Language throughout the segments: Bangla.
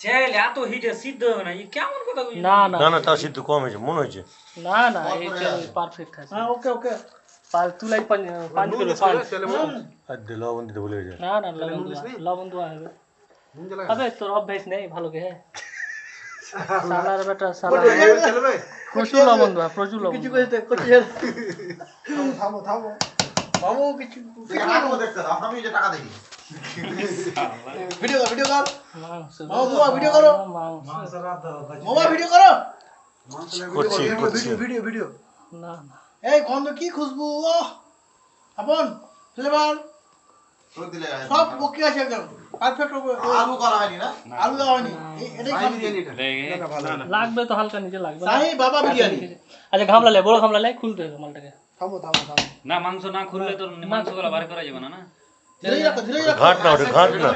ছেলে এত হিটে সিদ্ধ হবে না, কেমন কথা কইছিস? না না না না তা সিদ্ধ কম হয়েছে মনে হচ্ছে। না না এটা পারফেক্ট আছে। হ্যাঁ ওকে ওকে পাল তুলাই পানি করে পাল। আর দিল লবণ দিতে ভুলে গেছে। না না লবণ দেওয়া হবে। আবে তোর অভ্যাস নেই ভালো কে সালার বেটা সালা প্রচুর লবণ দেওয়া প্রচুর লবণ। কিছু কইতে থামো থামো মামু কিছু দেখতে আমি যে টাকা দেখি ভিডিও কর মামু ভিডিও করো মামা ভিডিও করো ভিডিও না না এই গন্ধ কি খুশবু ও আপন ফ্লেভার সব ওকে আছে একদম পারফেক্ট আলু করা হয়নি না আলু দেওয়া হয়নি এটাই খাবি এটা ভালো লাগবে তো হালকা নিচে লাগবে তাই বাবা বিরিয়ানি। আচ্ছা ঘামলা লে বড় ঘামলা লে খুলতে হবে মালটাকে। থামো থামো থামো না মাংস না খুললে তো মাংসগুলো বার করা যাবে না। না ধীরে রাখো ঘাট না ওটা ঘাট না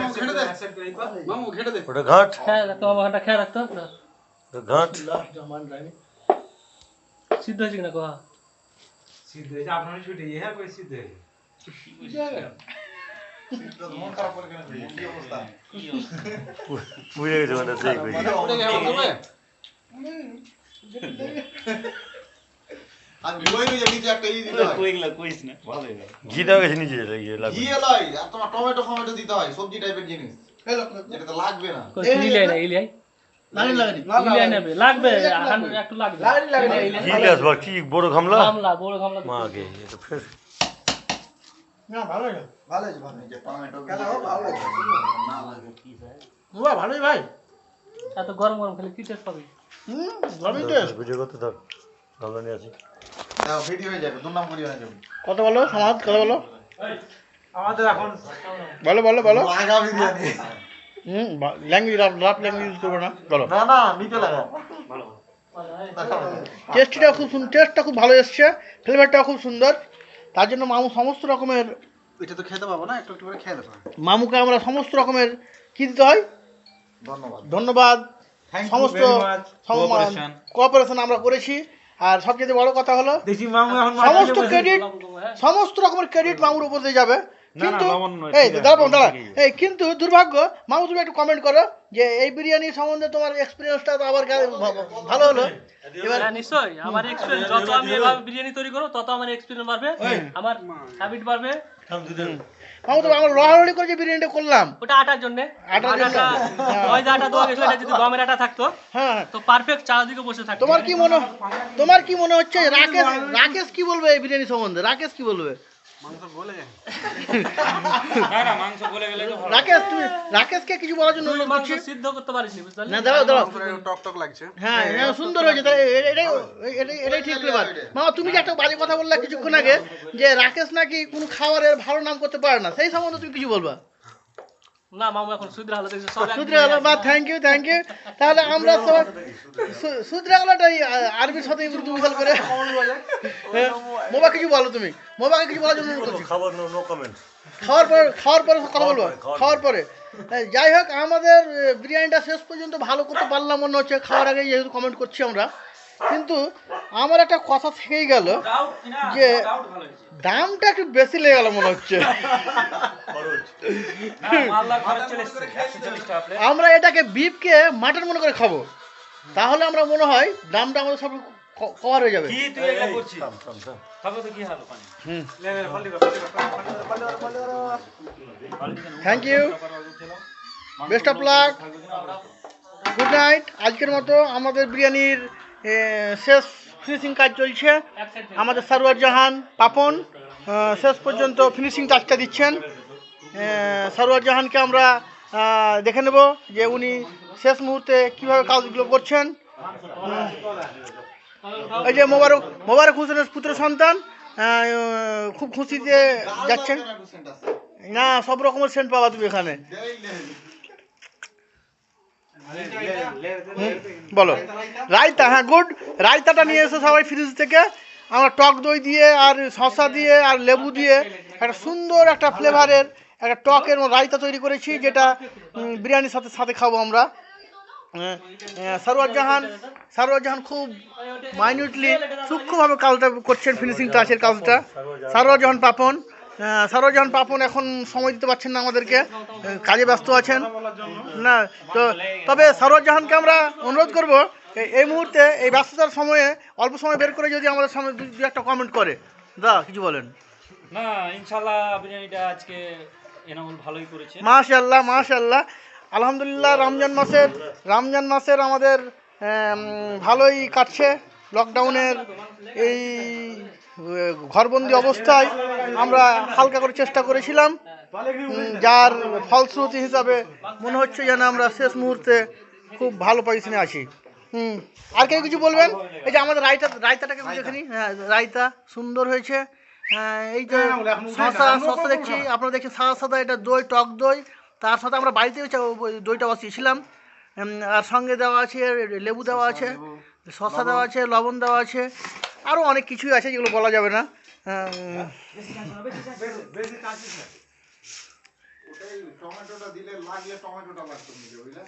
মামু ঘেটে দে ওটা ঘাট খেয়ে রাখতো আমার খেয়ে রাখতো ঘাট সিদ্ধ হয়েছে কিনা কোয়া সিদ্ধ হয়েছে আপনার ছুটে হ্যাঁ কই সিদ্ধ হয়েছে মন খারাপ করে কেন কি অবস্থা বুঝে গেছে মানে সেই আর লই লই নিচে একটা ই দিতে হয় কইগলা কইছ না ভালো হবে। ঘি দেওয়া গেছে নিচে লাগবে ঘি লই আর তোমার টমেটো দিতে হয় সবজি টাইপের জিনিস যেটা তো লাগবে না ইলাই না ইলাই ইলাই নেবে লাগবে একটু লাগবে ঘি দেওয়া বা কি বড় ঘামলা বড় ঘামলা মাকে এটা ফের না ভালো যে টমেটো কেন ভালো লাগে না লাগে কি ভাই বাবা ভালোই ভাই এত গরম গরম খেলে কি টেস্ট পাবি? গরমই টেস্ট বুঝে করতে থাক ঘামলা নিয়ে আসি দাও ভিডিও হয়ে যাবে দুর্নাম করি হয়ে যাবে কত বলো সমাজ কত বলো আমাদের এখন বলো লাগা biryani language rough language use করবে না বলো না নিতে লাগা ভালো টেস্টটা খুব ভালো এসছে, ফ্লেভারটাও খুব সুন্দর। তার জন্য মামু সমস্ত রকমের এটা তো খেতে পাবো না একটু করে খেয়ে দেবো মামুকে আমরা সমস্ত রকমের কি দিতে হয় ধন্যবাদ সমস্ত কোঅপারেশন আমরা করেছি। আর সবচেয়ে বড় কথা হলো সমস্ত রকমের ক্রেডিট মামুর উপর দিয়ে যাবে। কিন্তু কিন্তু দুর্ভাগ্য মামু তুমি একটু কমেন্ট করো যে এই বিরিয়ানি সম্বন্ধে তোমার এক্সপিরিয়েন্সটা তো আবার ভালো হলো। এবার নিশ্চয়ই আমার এক্সপিরিয়েন্স যত আমি এভাবে বিরিয়ানি তৈরি করব তত আমার এক্সপিরিয়েন্স বাড়বে, আমার হ্যাবিট বাড়বে। মামু তো আমরা লড়ালড়ি করে যে বিরিয়ানিটা করলাম ওটা আটার জন্য ময়দা আটা দেওয়া গেছিল, এটা যদি গমের আটা থাকতো হ্যাঁ তো পারফেক্ট চারদিকে বসে থাকতো। তোমার কি মনে হচ্ছে রাকেশ কি বলবে এই বিরিয়ানি সম্বন্ধে? রাকেশ কি বলবে? মাংস বলে যায় না মাংস বলে গেলে তো ভালো। রাকেশ তুমি রাকেশকে কিছু বলার জন্য অনুরোধ করছি। সিদ্ধ করতে পারিসনি বুঝতে পারলি না? দাঁড়াও টক লাগছে হ্যাঁ সুন্দর হয়েছে, এটাই ঠিক ব্যাপার। মামা তুমি যে একটা বাজে কথা বললা কিছুক্ষণ আগে যে রাকেশ নাকি কোনো খাবারের ভালো নাম করতে পারে না, সেই সম্বন্ধে তুমি কিছু বলবা? না মামা এখন সুদ্রা হলো দেখছো সুদ্রা হলো বা থ্যাংক ইউ তাহলে আমরা সবাই সুদ্রা হলোটাই আরবির সাথে উর্দু মিশাল করে মোবা কিছু বলো তুমি মোবাকে কিছু বলার জন্য খাবার নো কমেন্ট খাওয়ার পরে কথা বলবো খাওয়ার পরে। যাই হোক আমাদের বিরিয়ানিটা শেষ পর্যন্ত ভালো করতে পারলাম মনে হচ্ছে খাওয়ার আগে যেহেতু কমেন্ট করছি আমরা। কিন্তু আমার একটা কথা থেকেই গেল যে দামটা একটু বেশি লেগে গেল মনে হচ্ছে। আমরা এটাকে বিফকে মাটন মনে করে খাবো, তাহলে আমরা মনে হয় দামটা আমাদের সব কভার হয়ে যাবে। Thank you, best of luck, good night. আজকের মতো আমাদের বিরিয়ানির শেষ ফিনিশিং কাজ চলছে। আমাদের সারোয়ার জাহান পাপন শেষ পর্যন্ত ফিনিশিং টাচটা দিচ্ছেন। সারোয়ার জাহানকে আমরা দেখে নেব যে উনি শেষ মুহূর্তে কীভাবে কাজগুলো করছেন। এই যে মোবারক হোসেনের পুত্র সন্তান খুব খুশিতে যাচ্ছেন। না সব রকমের সেন্ট পাবা তুমি এখানে। বলো রায়তা, হ্যাঁ গুড, রায়তাটা নিয়ে এসো সবাই ফ্রিজ থেকে। আমরা টক দই দিয়ে আর শসা দিয়ে আর লেবু দিয়ে একটা সুন্দর একটা ফ্লেভারের একটা টকের রায়তা তৈরি করেছি, যেটা বিরিয়ানির সাথে খাবো আমরা। সারোয়ার জাহান খুব মাইনিউটলি সূক্ষ্মভাবে কাজটা করছেন, ফিনিশিং টাচের কাজটা। সারোয়ার জাহান পাপন সরোজাহান পাপন এখন সময় দিতে পারছেন না আমাদেরকে, কাজে ব্যস্ত আছেন না। তো তবে সরোজাহানকে আমরা অনুরোধ করব এই মুহূর্তে এই ব্যস্ততার সময়ে অল্প সময় বের করে যদি আমাদের সামনে দু একটা কমেন্ট করে। দা কিছু বলেন? না ইনশাল্লাহ বিরিয়ানিটা আজকে এনামুল ভালোই করেছে। মাশাআল্লাহ মাশাআল্লাহ, আলহামদুলিল্লাহ। রমজান মাসের আমাদের ভালোই কাটছে। লকডাউনের এই ঘরবন্দি অবস্থায় আমরা হালকা করে চেষ্টা করেছিলাম, যার ফলশ্রুতি হিসাবে মনে হচ্ছে যেন আমরা শেষ মুহূর্তে খুব ভালো পজিশনে আছি। আর কেউ কিছু বলবেন? এই যে আমাদের রায়তাটাকে দেখেনি, হ্যাঁ রায়তা সুন্দর হয়েছে। এই যে শসা দেখছি, আপনারা দেখছেন সাদা সাদা, এটা দই, টক দই। তার সাথে আমরা বাড়িতে দইটা বসিয়েছিলাম, আর সঙ্গে দেওয়া আছে লেবু দেওয়া আছে, শসা দেওয়া আছে, লবণ দেওয়া আছে, আরও অনেক কিছুই আছে যেগুলো বলা যাবে না। টমেটোটা দিলে লাগলে টমেটোটা লাগতো বুঝলে